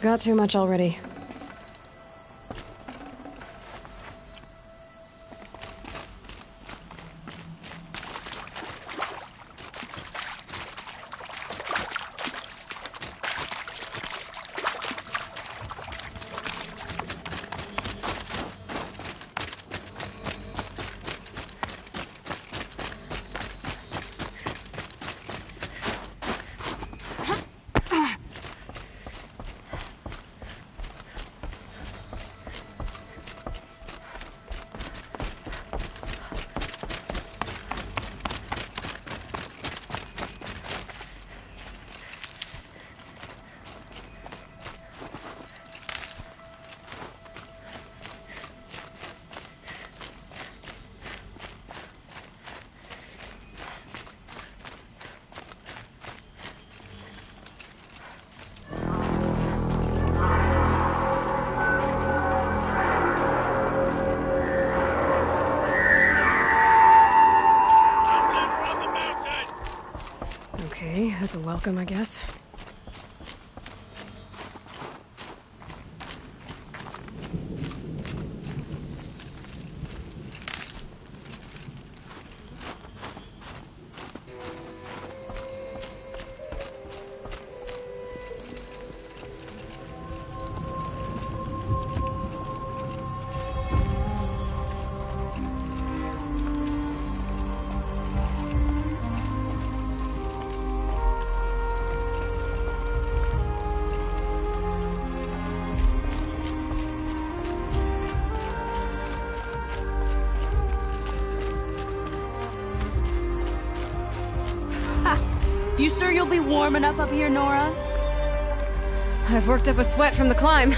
got too much already. Okay, that's a welcome, I guess. You sure you'll be warm enough up here, Nora? I've worked up a sweat from the climb.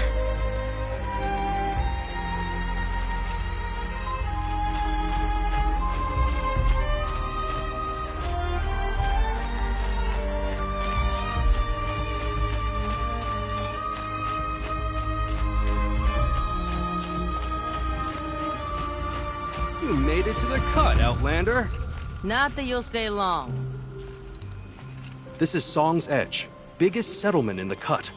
You made it to the cut, Outlander. Not that you'll stay long. This is Song's Edge, biggest settlement in the cut.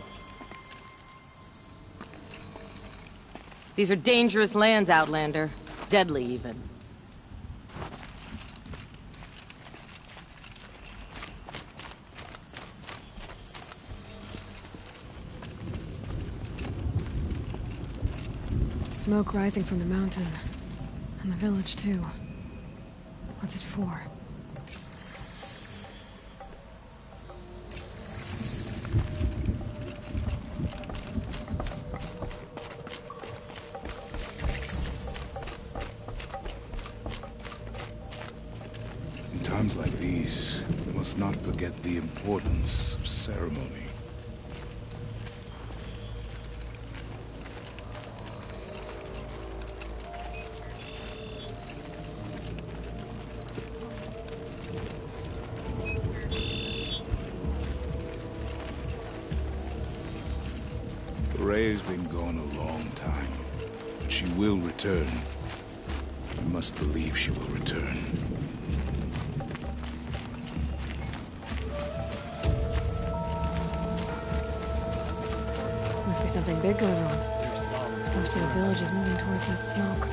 These are dangerous lands, Outlander. Deadly, even. Smoke rising from the mountain. And the village, too. What's it for? In times like these, we must not forget the importance of ceremony. Ray's been gone a long time, but she will return. We must believe she will return. Must be something big going on. Most of the village is moving towards that smoke.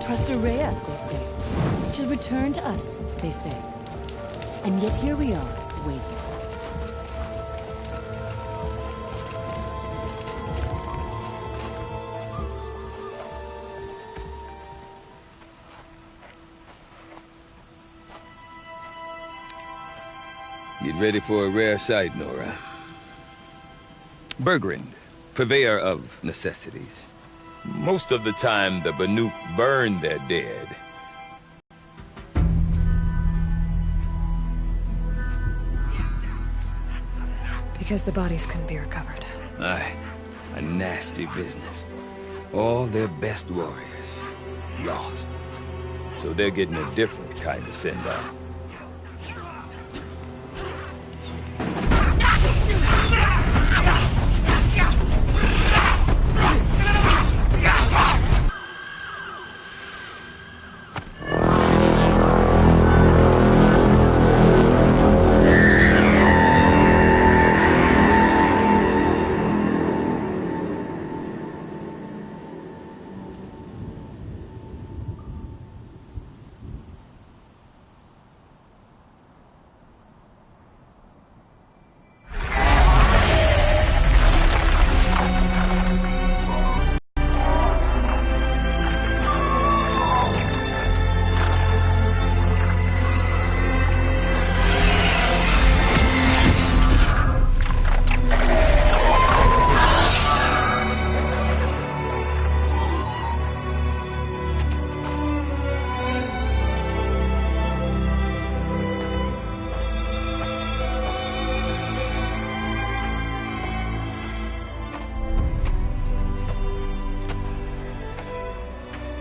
Trust Araya, they say. She'll return to us, they say. And yet here we are, waiting. Get ready for a rare sight, Nora. Bergrind, purveyor of necessities. Most of the time, the Banuk burn their dead. Because the bodies couldn't be recovered. Aye, a nasty business. All their best warriors, lost. So they're getting a different kind of send-off.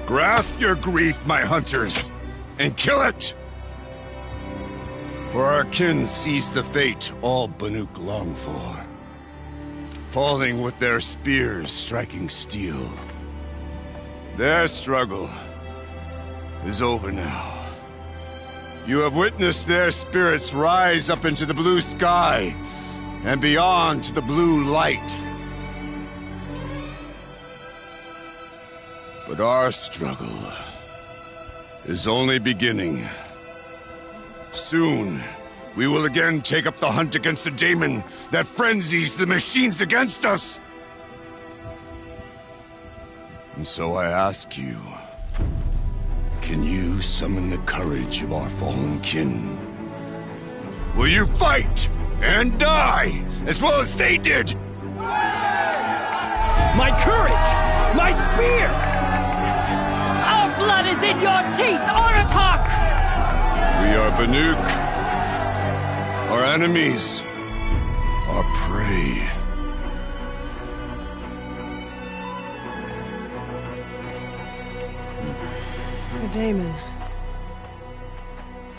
Grasp your grief, my hunters, and kill it! For our kin sees the fate all Banuk long for. Falling with their spears striking steel. Their struggle is over now. You have witnessed their spirits rise up into the blue sky and beyond to the blue light. But our struggle is only beginning. Soon, we will again take up the hunt against the daemon that frenzies the machines against us. And so I ask you, can you summon the courage of our fallen kin? Will you fight and die as well as they did? My courage! My spear! Our blood is in your teeth, Aratak! We are Banuk. Our enemies are prey. The daemon.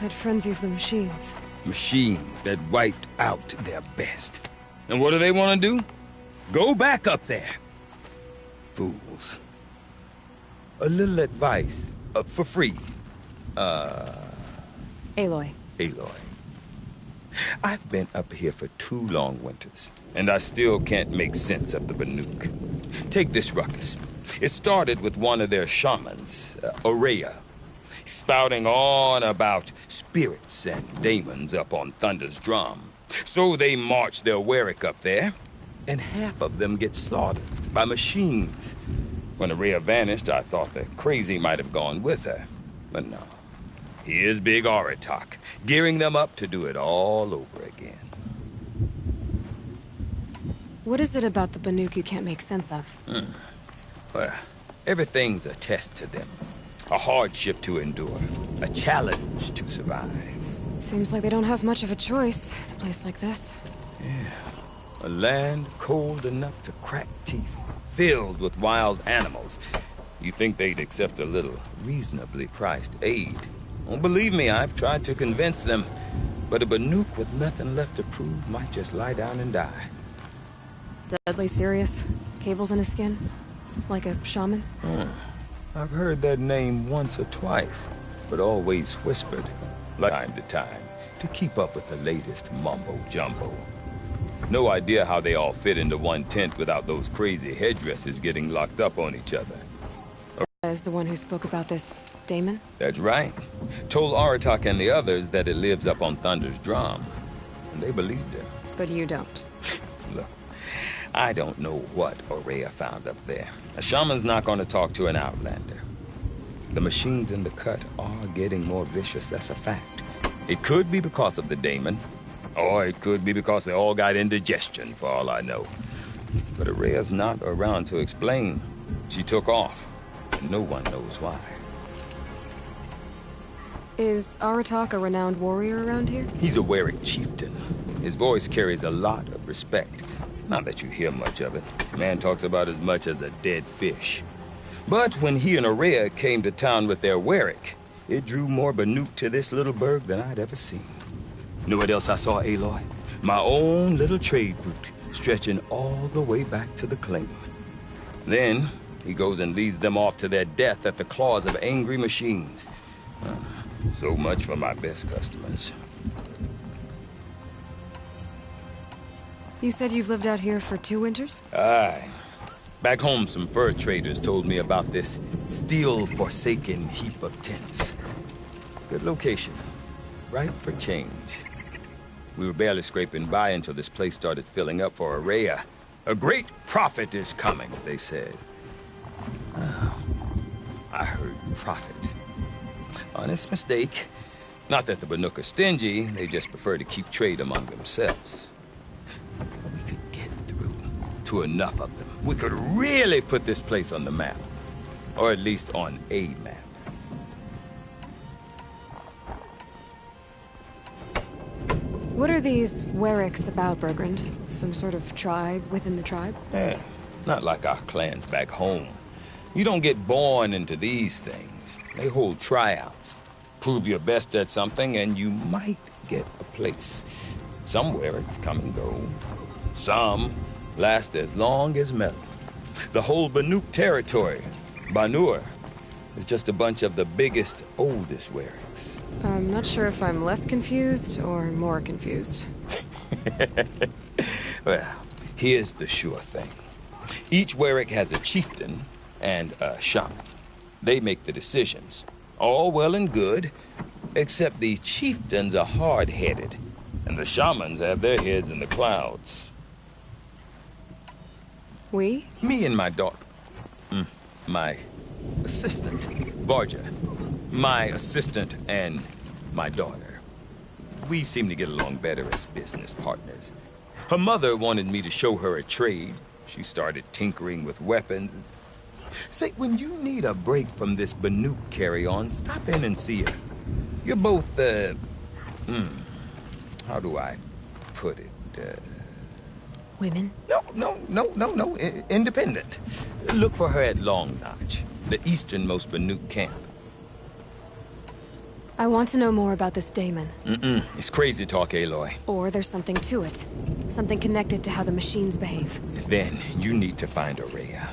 That frenzies the machines. Machines that wiped out their best. And what do they want to do? Go back up there. Fools. A little advice, for free. Aloy. Aloy. I've been up here for 2 long winters, and I still can't make sense of the Banuk. Take this ruckus. It started with one of their shamans, Ourea, spouting on about spirits and daemons up on Thunder's drum. So they march their Werik up there, and half of them get slaughtered by machines. When Ourea vanished, I thought the crazy might have gone with her, but no. Here's Big Aratak, gearing them up to do it all over again. What is it about the Banuk you can't make sense of? Well, everything's a test to them. A hardship to endure. A challenge to survive. Seems like they don't have much of a choice in a place like this. A land cold enough to crack teeth, filled with wild animals. You think they'd accept a little reasonably priced aid? Well, believe me, I've tried to convince them. But a Banuk with nothing left to prove might just lie down and die. Deadly serious? Cables in his skin? Like a shaman? I've heard that name once or twice, but always whispered, like time to time, to keep up with the latest mumbo-jumbo. No idea how they all fit into one tent without those crazy headdresses getting locked up on each other. Is the one who spoke about this daemon? That's right. Told Aratak and the others that it lives up on Thunder's drum. And they believed him. But you don't. Look, I don't know what Ourea found up there. A shaman's not going to talk to an outlander. The machines in the cut are getting more vicious, that's a fact. It could be because of the daemon, or it could be because they all got indigestion, for all I know. But Ourea's not around to explain. She took off, and no one knows why. Is Aratak a renowned warrior around here? He's a Werik chieftain. His voice carries a lot of respect. Not that you hear much of it. Man talks about as much as a dead fish. But when he and Ourea came to town with their Werik, it drew more Banuk to this little burg than I'd ever seen. You know what else I saw, Aloy? My own little trade route, stretching all the way back to the claim. Then, he goes and leads them off to their death at the claws of angry machines. So much for my best customers. You said you've lived out here for 2 winters? Aye. Back home, some fur traders told me about this steel-forsaken heap of tents. Good location. Ripe for change. We were barely scraping by until this place started filling up for Ourea. A great prophet is coming, they said. Oh, I heard prophet. Honest mistake. Not that the Banuk are stingy, they just prefer to keep trade among themselves. We could get through to enough of them. We could really put this place on the map. Or at least on a map. What are these Weriks about, Bergrand? Some sort of tribe within the tribe? Not like our clans back home. You don't get born into these things. They hold tryouts. Prove your best at something, and you might get a place. Somewhere it's come and go. Some last as long as Melon. The whole Banuk territory, Banur, is just a bunch of the biggest, oldest Werricks. I'm not sure if I'm less confused or more confused. Well, here's the sure thing. Each Werrick has a chieftain and a shaman. They make the decisions. All well and good, except the chieftains are hard-headed, and the shamans have their heads in the clouds. We? Me and my daughter. My assistant, Varja. My assistant and my daughter. We seem to get along better as business partners. Her mother wanted me to show her a trade. She started tinkering with weapons. Say, when you need a break from this Banuk carry-on, stop in and see her. You're both, how do I put it? Women? No. Independent. Look for her at Long Notch, the easternmost Banuk camp. I want to know more about this Daemon. It's crazy talk, Aloy. Or there's something to it. Something connected to how the machines behave. Then you need to find Aurea.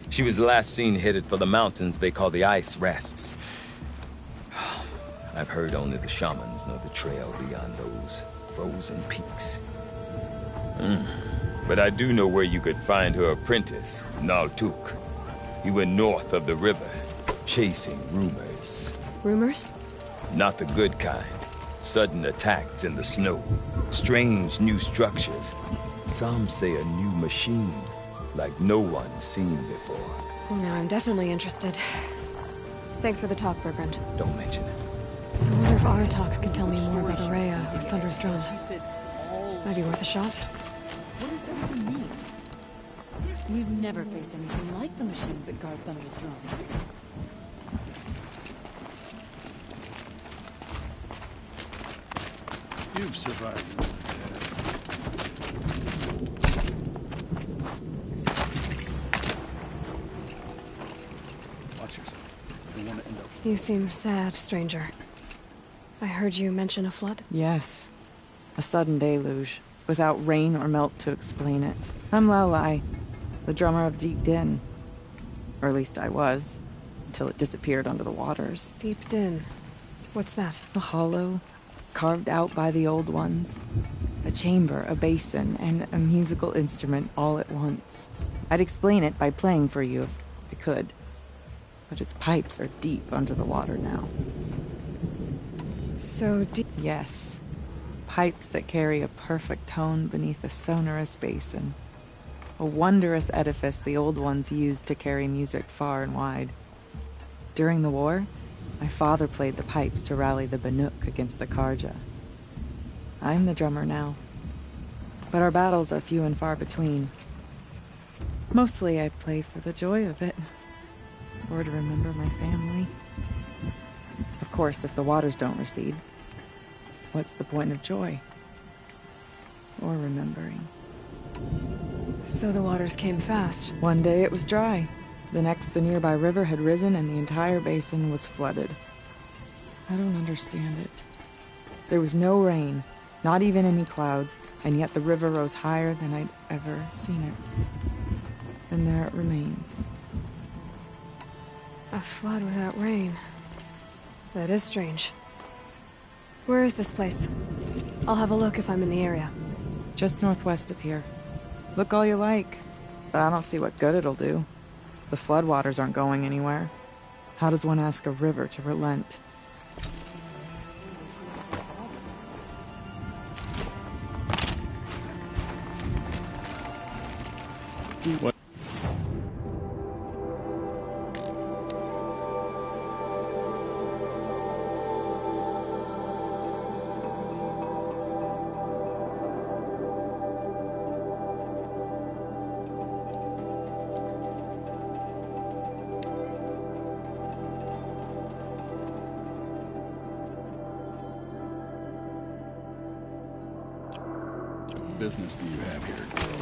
She was last seen headed for the mountains they call the Ice Rats. I've heard only the shamans know the trail beyond those frozen peaks. But I do know where you could find her apprentice, Naltuk. He went north of the river, chasing rumors. Rumors? Not the good kind. Sudden attacks in the snow. Strange new structures. Some say a new machine, like no one's seen before. Well, now I'm definitely interested. Thanks for the talk, Bergrand. Don't mention it. I wonder if Aratak can tell me more about Aurea or Thunder's Drum. Might be worth a shot. What does that even mean? We've never faced anything like the machines that guard Thunder's Drum. You've survived. Watch yourself. You don't want to end up. You seem sad, stranger. I heard you mention a flood? Yes. A sudden deluge, without rain or melt to explain it. I'm Laolai, the drummer of Deep Din. Or at least I was, until it disappeared under the waters. Deep Din. What's that? A hollow, carved out by the old ones. A chamber, a basin, and a musical instrument all at once. I'd explain it by playing for you if I could. But its pipes are deep under the water now. So deep. Yes. Pipes that carry a perfect tone beneath a sonorous basin. A wondrous edifice the old ones used to carry music far and wide. During the war, my father played the pipes to rally the Banuk against the Carja. I'm the drummer now. But our battles are few and far between. Mostly I play for the joy of it. Or to remember my family. Of course, if the waters don't recede, what's the point of joy? Or remembering? So the waters came fast. One day it was dry. The next, the nearby river had risen and the entire basin was flooded. I don't understand it. There was no rain, not even any clouds, and yet the river rose higher than I'd ever seen it. And there it remains. A flood without rain. That is strange. Where is this place? I'll have a look if I'm in the area. Just northwest of here. Look all you like, but I don't see what good it'll do. The floodwaters aren't going anywhere. How does one ask a river to relent? What? Business do you have here, girl?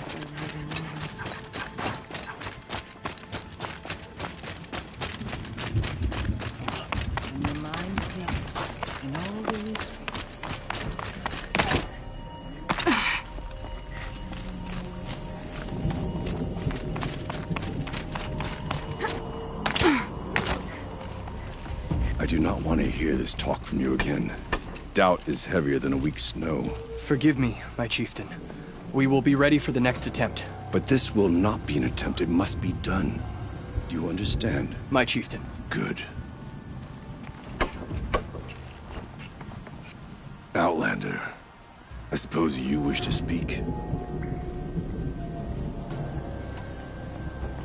I do not want to hear this talk from you again. Doubt is heavier than a week's snow. Forgive me, my chieftain. We will be ready for the next attempt. But this will not be an attempt. It must be done. Do you understand? My chieftain. Good. Outlander, I suppose you wish to speak?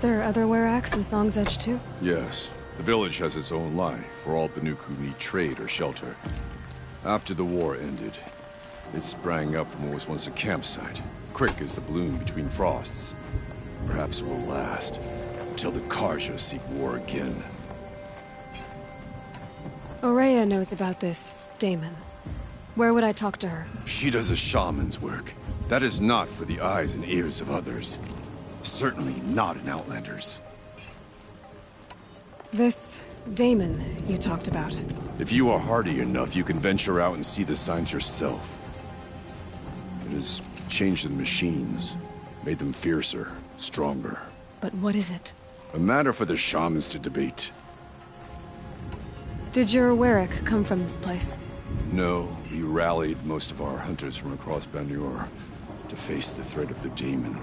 There are other Weraks in Song's Edge too? Yes. The village has its own life for all Banuk who need trade or shelter. After the war ended, it sprang up from what was once a campsite, quick as the bloom between frosts. Perhaps it will last, until the Karja seek war again. Ourea knows about this Damon. Where would I talk to her? She does a shaman's work. That is not for the eyes and ears of others. Certainly not an Outlander's. This Damon you talked about. If you are hardy enough, you can venture out and see the signs yourself. It has changed the machines, made them fiercer, stronger. But what is it? A matter for the shamans to debate. Did your Werak come from this place? No, we rallied most of our hunters from across Banur to face the threat of the demon.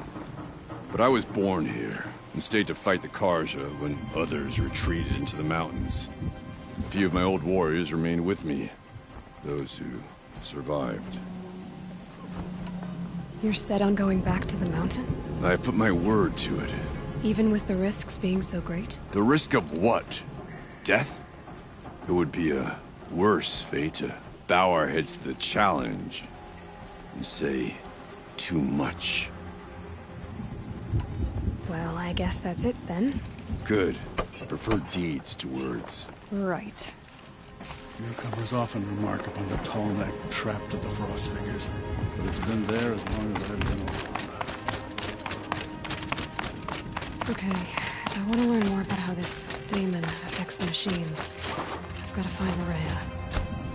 But I was born here, and stayed to fight the Karja when others retreated into the mountains. A few of my old warriors remained with me, those who survived. You're set on going back to the mountain? I have put my word to it. Even with the risks being so great? The risk of what? Death? It would be a worse fate to bow our heads to the challenge and say too much. Well, I guess that's it then. Good. I prefer deeds to words. Right. Newcomers often remark upon the tall neck trapped at the frost figures, but it's been there as long as I've been alive. Okay, I want to learn more about how this Damon affects the machines. I've got to find Ourea.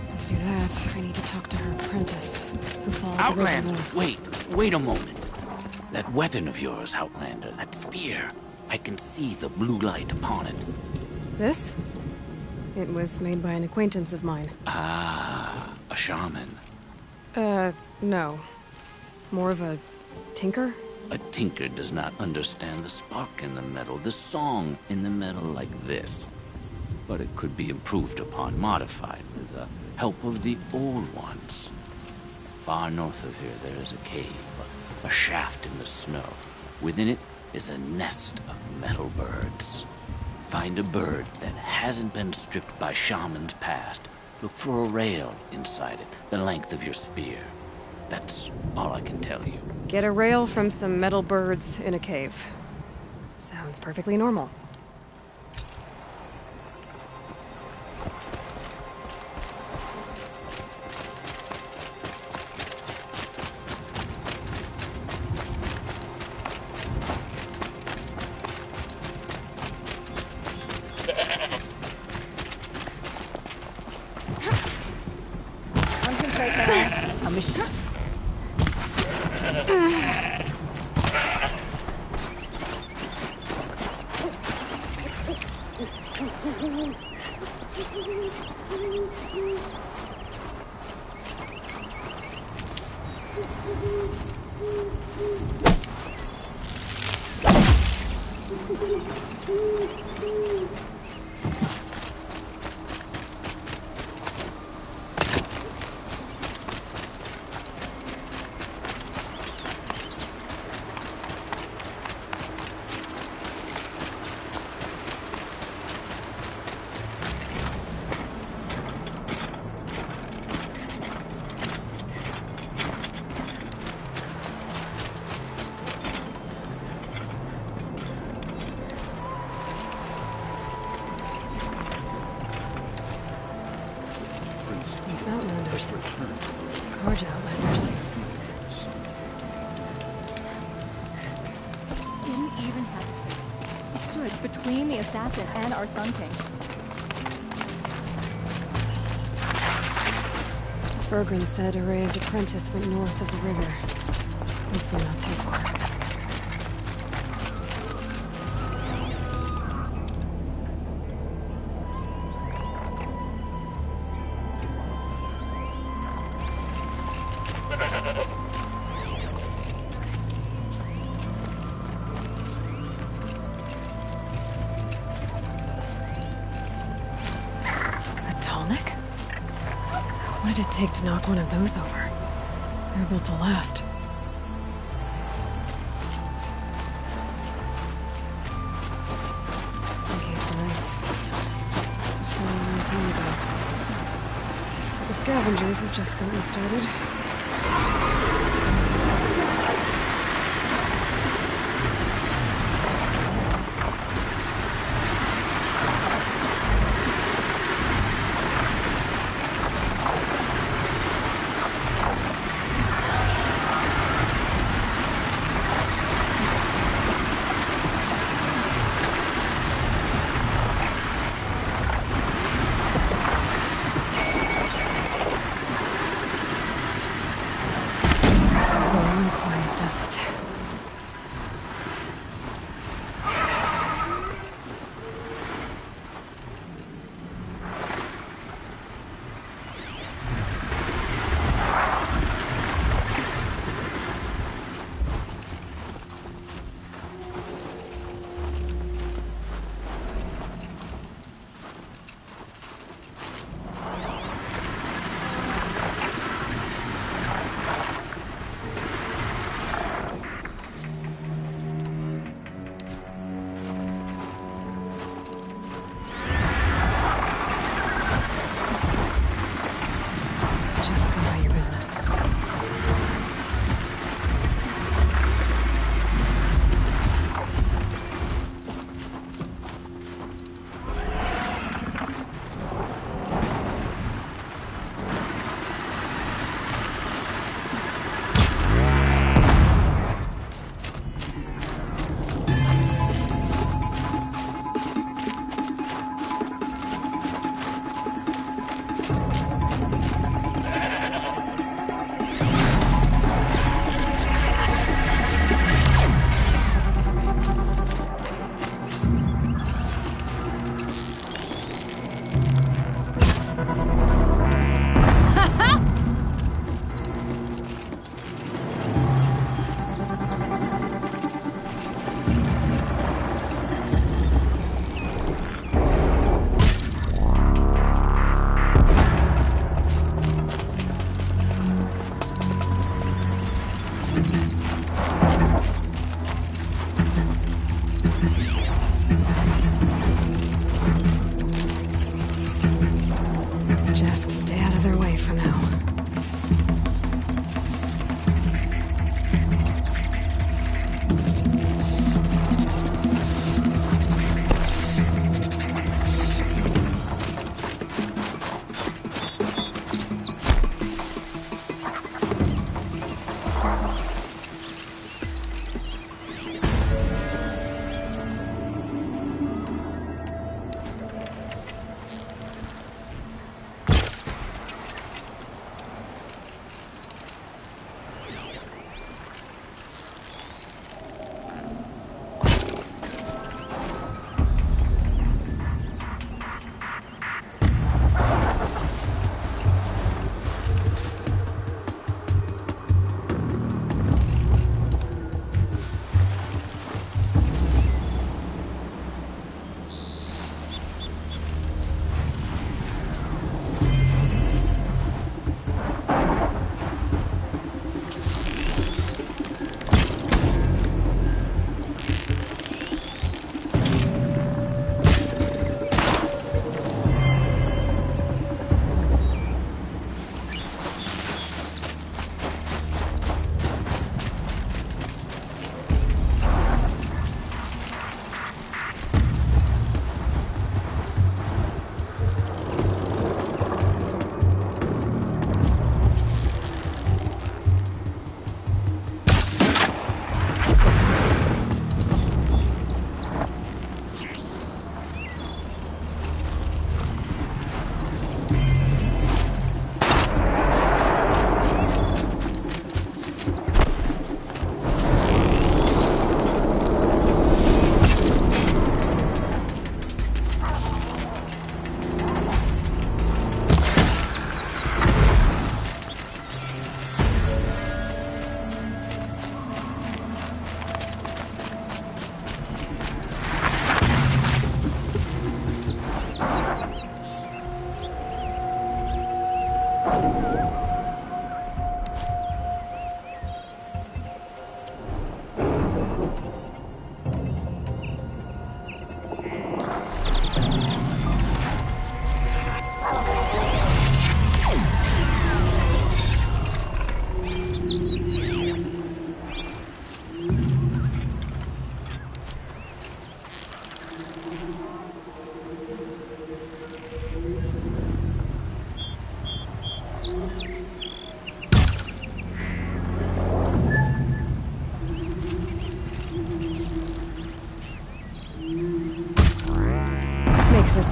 And to do that, I need to talk to her apprentice, who followed the river Outlander, north. wait a moment. That weapon of yours, Outlander, that spear. I can see the blue light upon it. This? It was made by an acquaintance of mine. Ah, a shaman. No. More of a tinker? A tinker does not understand the spark in the metal, the song in the metal like this. But it could be improved upon, modified, with the help of the old ones. Far north of here, there is a cave, a shaft in the snow. Within it is a nest of metal birds. Find a bird that hasn't been stripped by shamans past. Look for a rail inside it, the length of your spear. That's all I can tell you. Get a rail from some metal birds in a cave. Sounds perfectly normal. Outlanders. Karja Outlanders. Didn't even hesitate. It stood between the assassin and our Sun King. Bergren said Ourea's apprentice went north of the river. Hopefully not too far. What did it take to knock one of those over? They're built to last. Encased in ice. From a long time ago. The scavengers have just gotten started.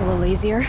little easier.